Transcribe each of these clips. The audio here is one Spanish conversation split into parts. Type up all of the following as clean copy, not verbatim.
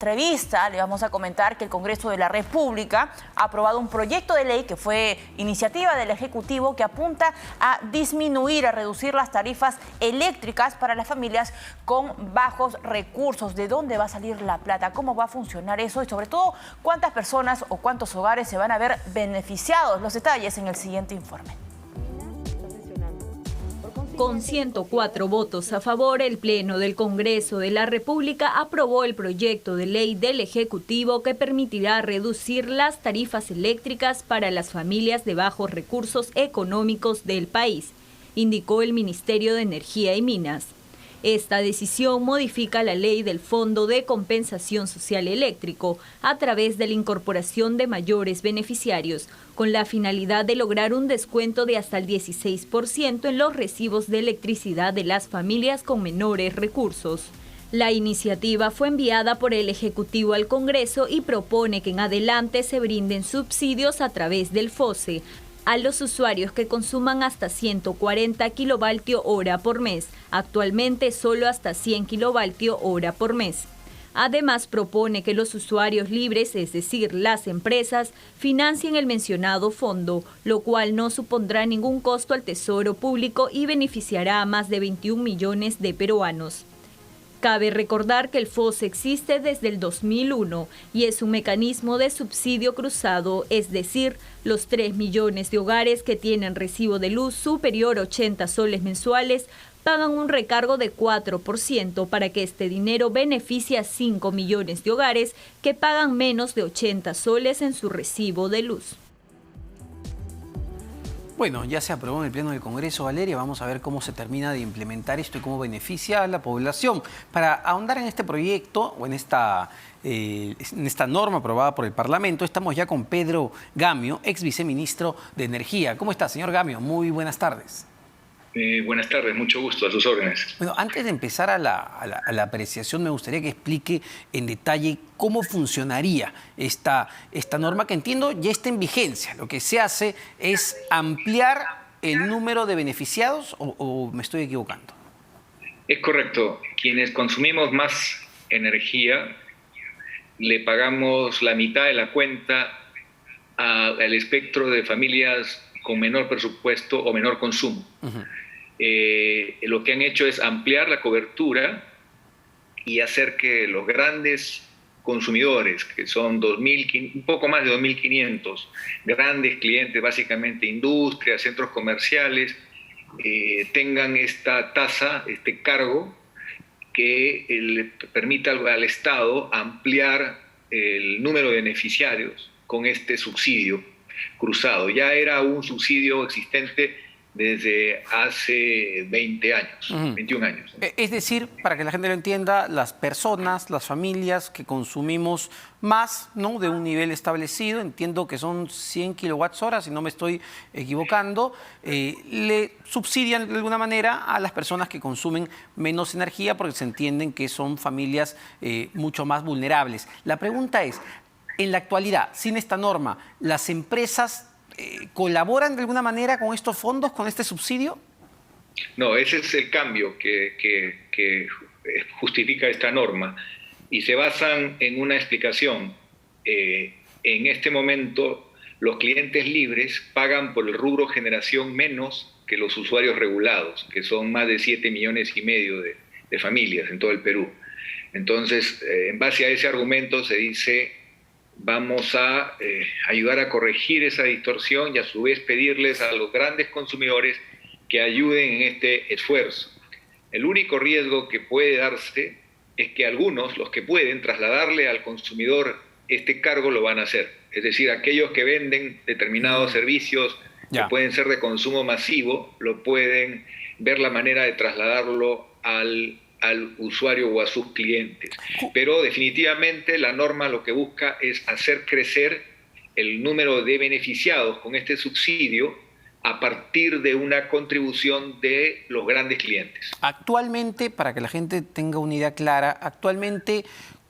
Entrevista, le vamos a comentar que el Congreso de la República ha aprobado un proyecto de ley que fue iniciativa del Ejecutivo que apunta a disminuir, a reducir las tarifas eléctricas para las familias con bajos recursos. ¿De dónde va a salir la plata? ¿Cómo va a funcionar eso? Y sobre todo, ¿cuántas personas o cuántos hogares se van a ver beneficiados? Los detalles en el siguiente informe. Con 104 votos a favor, el Pleno del Congreso de la República aprobó el proyecto de ley del Ejecutivo que permitirá reducir las tarifas eléctricas para las familias de bajos recursos económicos del país, indicó el Ministerio de Energía y Minas. Esta decisión modifica la ley del Fondo de Compensación Social Eléctrico a través de la incorporación de mayores beneficiarios, con la finalidad de lograr un descuento de hasta el 16% en los recibos de electricidad de las familias con menores recursos. La iniciativa fue enviada por el Ejecutivo al Congreso y propone que en adelante se brinden subsidios a través del FOSE a los usuarios que consuman hasta 140 kWh por mes, actualmente solo hasta 100 kWh por mes. Además, propone que los usuarios libres, es decir, las empresas, financien el mencionado fondo, lo cual no supondrá ningún costo al Tesoro Público y beneficiará a más de 21 millones de peruanos. Cabe recordar que el FOSE existe desde el 2001 y es un mecanismo de subsidio cruzado, es decir, los 3 millones de hogares que tienen recibo de luz superior a 80 soles mensuales pagan un recargo de 4% para que este dinero beneficie a 5 millones de hogares que pagan menos de 80 soles en su recibo de luz. Bueno, ya se aprobó en el Pleno del Congreso, Valeria. Vamos a ver cómo se termina de implementar esto y cómo beneficia a la población. Para ahondar en este proyecto o en esta norma aprobada por el Parlamento, estamos ya con Pedro Gamio, ex viceministro de Energía. ¿Cómo está, señor Gamio? Muy buenas tardes. Buenas tardes, mucho gusto, a sus órdenes. Bueno, antes de empezar a la apreciación, me gustaría que explique en detalle cómo funcionaría esta norma, que entiendo ya está en vigencia. Lo que se hace es ampliar el número de beneficiados, o me estoy equivocando. Es correcto. Quienes consumimos más energía, le pagamos la mitad de la cuenta al espectro de familias con menor presupuesto o menor consumo. Uh-huh. Lo que han hecho es ampliar la cobertura y hacer que los grandes consumidores, que son un poco más de 2.500 grandes clientes, básicamente industrias, centros comerciales, tengan esta tasa, este cargo, que le permita al Estado ampliar el número de beneficiarios con este subsidio cruzado. Ya era un subsidio existente desde hace 20 años, 21 años. Es decir, para que la gente lo entienda, las personas, las familias que consumimos más, ¿no?, de un nivel establecido, entiendo que son 100 kWh, si no me estoy equivocando, le subsidian de alguna manera a las personas que consumen menos energía porque se entienden que son familias mucho más vulnerables. La pregunta es, en la actualidad, sin esta norma, ¿las empresas colaboran de alguna manera con estos fondos, con este subsidio? No, ese es el cambio que justifica esta norma y se basan en una explicación. En este momento, los clientes libres pagan por el rubro generación menos que los usuarios regulados, que son más de 7,5 millones de familias en todo el Perú. Entonces, en base a ese argumento se dice: vamos a ayudar a corregir esa distorsión y a su vez pedirles a los grandes consumidores que ayuden en este esfuerzo. El único riesgo que puede darse es que algunos, los que pueden trasladarle al consumidor este cargo, lo van a hacer. Es decir, aquellos que venden determinados servicios que pueden ser de consumo masivo, lo pueden ver la manera de trasladarlo al usuario o a sus clientes. Pero definitivamente la norma lo que busca es hacer crecer el número de beneficiados con este subsidio a partir de una contribución de los grandes clientes. Actualmente, para que la gente tenga una idea clara, actualmente,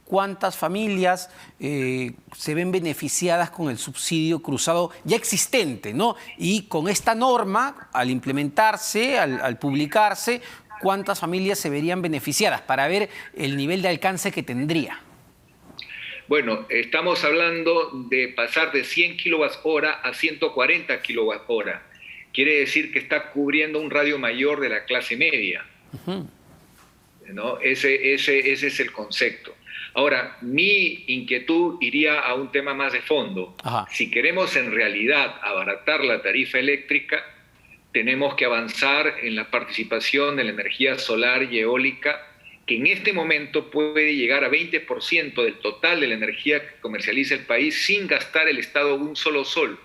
¿cuántas familias se ven beneficiadas con el subsidio cruzado ya existente, ¿no? Y con esta norma, al implementarse, al publicarse, ¿cuántas familias se verían beneficiadas para ver el nivel de alcance que tendría? Bueno, estamos hablando de pasar de 100 kWh a 140 kWh. Quiere decir que está cubriendo un radio mayor de la clase media. ¿No? Ese es el concepto. Ahora, mi inquietud iría a un tema más de fondo. Si queremos en realidad abaratar la tarifa eléctrica, tenemos que avanzar en la participación de la energía solar y eólica, que en este momento puede llegar a 20% del total de la energía que comercializa el país sin gastar el Estado un solo sol,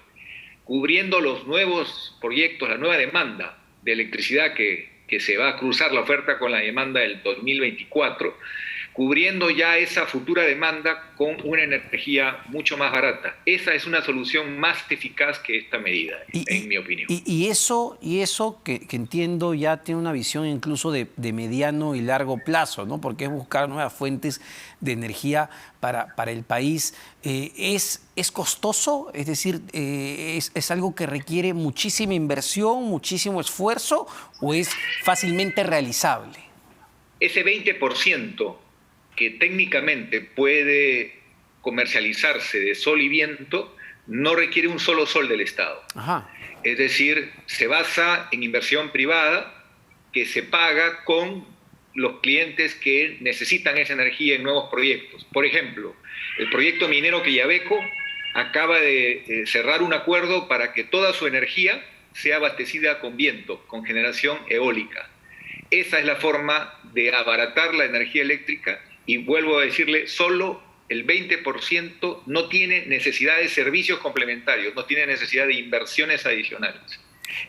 cubriendo los nuevos proyectos, la nueva demanda de electricidad que se va a cruzar la oferta con la demanda del 2024, cubriendo ya esa futura demanda con una energía mucho más barata. Esa es una solución más eficaz que esta medida, en mi opinión. Y eso que entiendo ya tiene una visión incluso de mediano y largo plazo, ¿no? Porque es buscar nuevas fuentes de energía para el país. ¿Es costoso? Es decir, ¿es algo que requiere muchísima inversión, muchísimo esfuerzo, o es fácilmente realizable? Ese 20% que técnicamente puede comercializarse de sol y viento no requiere un solo sol del Estado. Es decir, se basa en inversión privada que se paga con los clientes que necesitan esa energía en nuevos proyectos. Por ejemplo, el proyecto minero Quillabeco acaba de cerrar un acuerdo para que toda su energía sea abastecida con viento, con generación eólica. Esa es la forma de abaratar la energía eléctrica, y vuelvo a decirle, solo el 20% no tiene necesidad de servicios complementarios, no tiene necesidad de inversiones adicionales.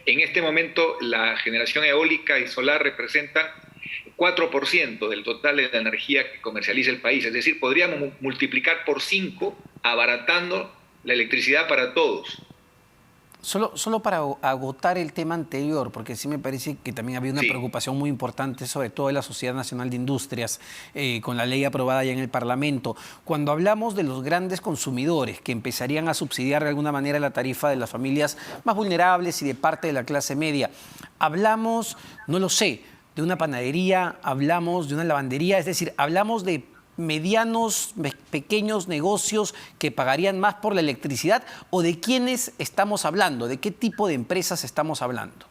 En este momento la generación eólica y solar representan 4% del total de la energía que comercializa el país, es decir, podríamos multiplicar por 5 abaratando la electricidad para todos. Solo para agotar el tema anterior, porque sí me parece que también había una preocupación muy importante, sobre todo de la Sociedad Nacional de Industrias, con la ley aprobada ya en el Parlamento. Cuando hablamos de los grandes consumidores que empezarían a subsidiar de alguna manera la tarifa de las familias más vulnerables y de parte de la clase media, hablamos, no lo sé, de una panadería, hablamos de una lavandería, es decir, hablamos de medianos, pequeños negocios que pagarían más por la electricidad, o de quiénes estamos hablando, de qué tipo de empresas estamos hablando.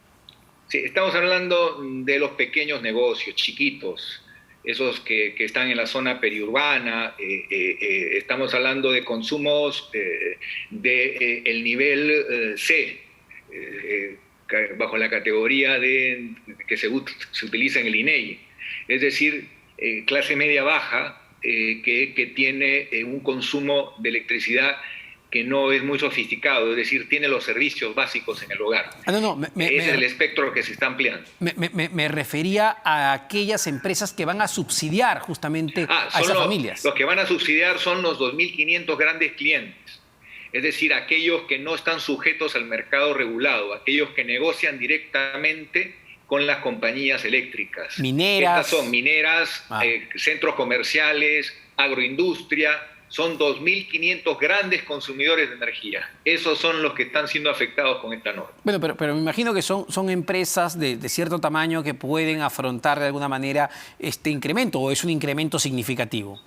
Sí, estamos hablando de los pequeños negocios, chiquitos, esos que están en la zona periurbana, estamos hablando de consumos del nivel C, bajo la categoría que se utiliza en el INEI, es decir, clase media baja, que tiene un consumo de electricidad que no es muy sofisticado, es decir, tiene los servicios básicos en el hogar. Ese es el espectro que se está ampliando. Me refería a aquellas empresas que van a subsidiar justamente a esas familias. Los que van a subsidiar son los 2.500 grandes clientes, es decir, aquellos que no están sujetos al mercado regulado, aquellos que negocian directamente con las compañías eléctricas. Mineras. Estas son mineras, centros comerciales, agroindustria, son 2.500 grandes consumidores de energía. Esos son los que están siendo afectados con esta norma. Bueno, pero me imagino que son empresas de cierto tamaño que pueden afrontar de alguna manera este incremento, ¿o es un incremento significativo?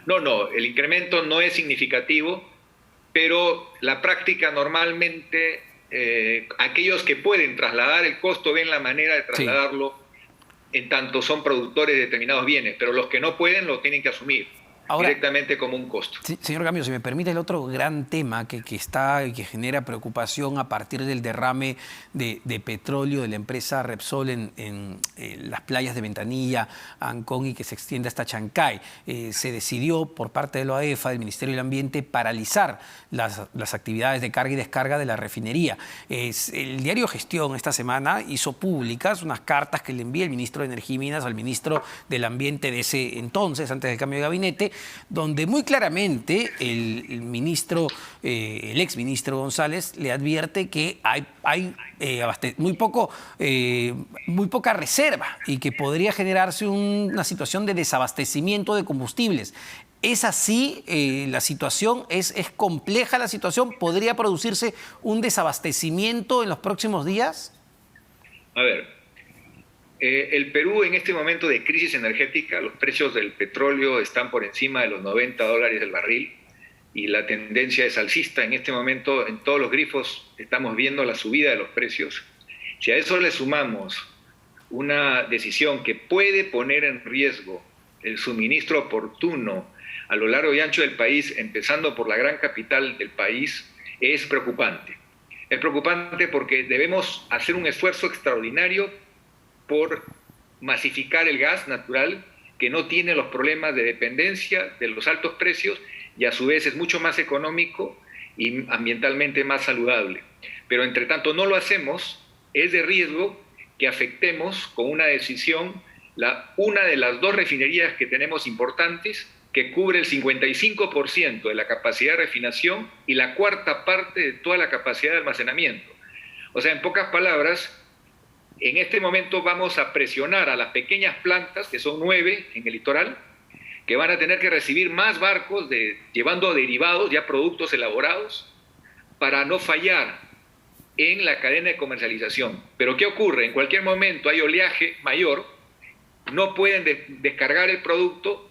No, el incremento no es significativo, pero la práctica normalmente... aquellos que pueden trasladar el costo ven la manera de trasladarlo en tanto son productores de determinados bienes, pero los que no pueden lo tienen que asumir directamente como un costo. Sí, señor Gamio, si me permite, el otro gran tema que está y que genera preocupación a partir del derrame de petróleo de la empresa Repsol en las playas de Ventanilla, Ancón, y que se extiende hasta Chancay. Se decidió por parte de la OAEFA, del Ministerio del Ambiente, paralizar las actividades de carga y descarga de la refinería. El diario Gestión esta semana hizo públicas unas cartas que le envía el ministro de Energía y Minas al ministro del Ambiente de ese entonces, antes del cambio de gabinete, donde muy claramente el exministro González le advierte que hay muy poca reserva y que podría generarse una situación de desabastecimiento de combustibles. ¿Es así la situación? ¿Es compleja la situación? ¿Podría producirse un desabastecimiento en los próximos días? A ver, El Perú en este momento de crisis energética, los precios del petróleo están por encima de los $90 el barril y la tendencia es alcista. En este momento en todos los grifos estamos viendo la subida de los precios. Si a eso le sumamos una decisión que puede poner en riesgo el suministro oportuno a lo largo y ancho del país, empezando por la gran capital del país, es preocupante. Es preocupante porque debemos hacer un esfuerzo extraordinario por masificar el gas natural, que no tiene los problemas de dependencia de los altos precios y a su vez es mucho más económico y ambientalmente más saludable. Pero entre tanto no lo hacemos, es de riesgo que afectemos con una decisión una de las dos refinerías que tenemos importantes, que cubre el 55% de la capacidad de refinación y la cuarta parte de toda la capacidad de almacenamiento. O sea, en pocas palabras, en este momento vamos a presionar a las pequeñas plantas, que son 9 en el litoral, que van a tener que recibir más barcos llevando derivados, ya productos elaborados, para no fallar en la cadena de comercialización. Pero ¿qué ocurre? En cualquier momento hay oleaje mayor, no pueden descargar el producto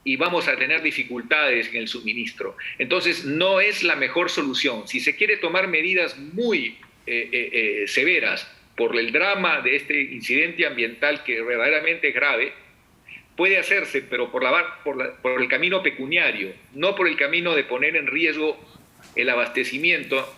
y vamos a tener dificultades en el suministro. Entonces no es la mejor solución. Si se quiere tomar medidas muy severas por el drama de este incidente ambiental que verdaderamente es grave, puede hacerse, pero por el camino pecuniario, no por el camino de poner en riesgo el abastecimiento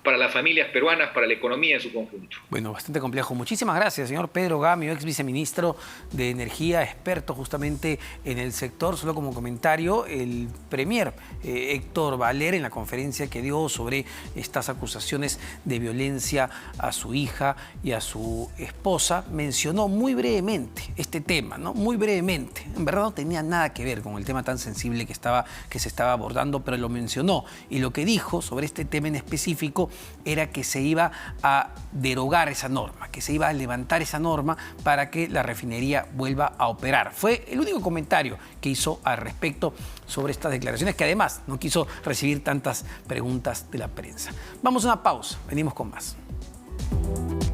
para las familias peruanas, para la economía en su conjunto. Bueno, bastante complejo. Muchísimas gracias, señor Pedro Gamio, ex viceministro de Energía, experto justamente en el sector. Solo como comentario, el premier Héctor Valer, en la conferencia que dio sobre estas acusaciones de violencia a su hija y a su esposa, mencionó muy brevemente este tema, ¿no? Muy brevemente. En verdad no tenía nada que ver con el tema tan sensible que se estaba abordando, pero lo mencionó. Y lo que dijo sobre este tema en específico era que se iba a derogar esa norma, que se iba a levantar esa norma para que la refinería vuelva a operar. Fue el único comentario que hizo al respecto sobre estas declaraciones, que además no quiso recibir tantas preguntas de la prensa. Vamos a una pausa, venimos con más.